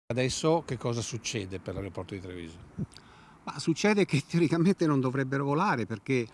Adesso che cosa succede per l'aeroporto di Treviso? Ma succede che teoricamente non dovrebbero volare perché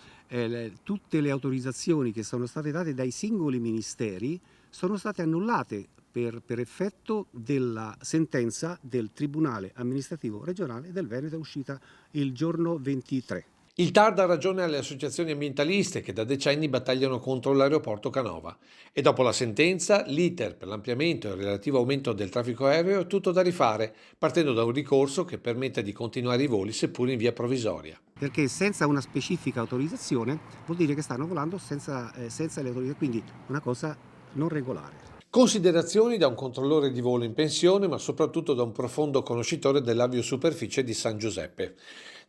tutte le autorizzazioni che sono state date dai singoli ministeri sono state annullate per effetto della sentenza del Tribunale amministrativo regionale del Veneto uscita il giorno 23. Il TAR dà ragione alle associazioni ambientaliste che da decenni battagliano contro l'aeroporto Canova e dopo la sentenza l'iter per l'ampliamento e il relativo aumento del traffico aereo è tutto da rifare, partendo da un ricorso che permette di continuare i voli seppur in via provvisoria. Perché senza una specifica autorizzazione vuol dire che stanno volando senza le autorizzazioni, quindi una cosa non regolare. Considerazioni da un controllore di volo in pensione, ma soprattutto da un profondo conoscitore dell'aviosuperficie di San Giuseppe.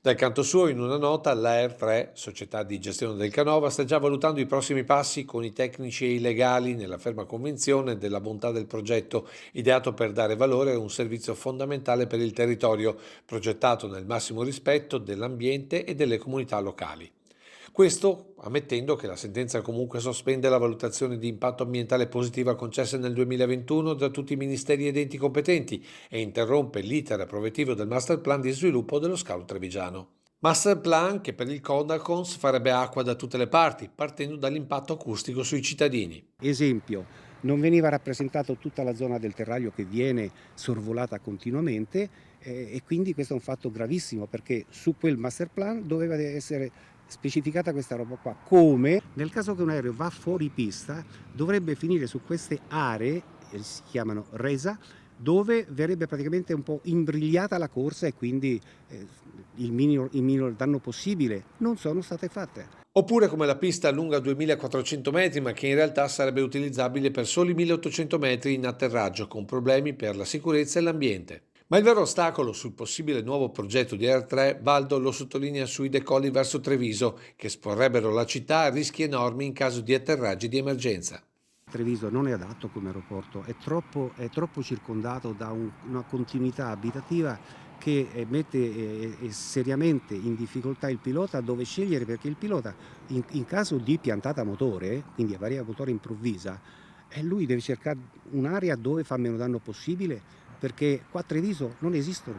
Dal canto suo, in una nota, l'Air 3, società di gestione del Canova, sta già valutando i prossimi passi con i tecnici e i legali nella ferma convinzione della bontà del progetto, ideato per dare valore a un servizio fondamentale per il territorio, progettato nel massimo rispetto dell'ambiente e delle comunità locali. Questo ammettendo che la sentenza comunque sospende la valutazione di impatto ambientale positiva concessa nel 2021 da tutti i ministeri ed enti competenti e interrompe l'iter approvativo del master plan di sviluppo dello scalo trevigiano. Master plan che per il Codacons farebbe acqua da tutte le parti, partendo dall'impatto acustico sui cittadini. Esempio, non veniva rappresentato tutta la zona del terraglio che viene sorvolata continuamente e quindi questo è un fatto gravissimo perché su quel master plan doveva essere specificata questa roba qua, come nel caso che un aereo va fuori pista dovrebbe finire su queste aree, si chiamano resa, dove verrebbe praticamente un po' imbrigliata la corsa e quindi il minor danno possibile. Non sono state fatte. Oppure come la pista lunga 2400 metri ma che in realtà sarebbe utilizzabile per soli 1800 metri in atterraggio con problemi per la sicurezza e l'ambiente. Ma il vero ostacolo sul possibile nuovo progetto di Air 3, Valdo lo sottolinea sui decolli verso Treviso, che esporrebbero la città a rischi enormi in caso di atterraggi di emergenza. Treviso non è adatto come aeroporto, è troppo circondato da una continuità abitativa che mette seriamente in difficoltà il pilota dove scegliere perché il pilota in caso di piantata motore, quindi avaria motore improvvisa, lui deve cercare un'area dove fa meno danno possibile perché qua a Treviso non esistono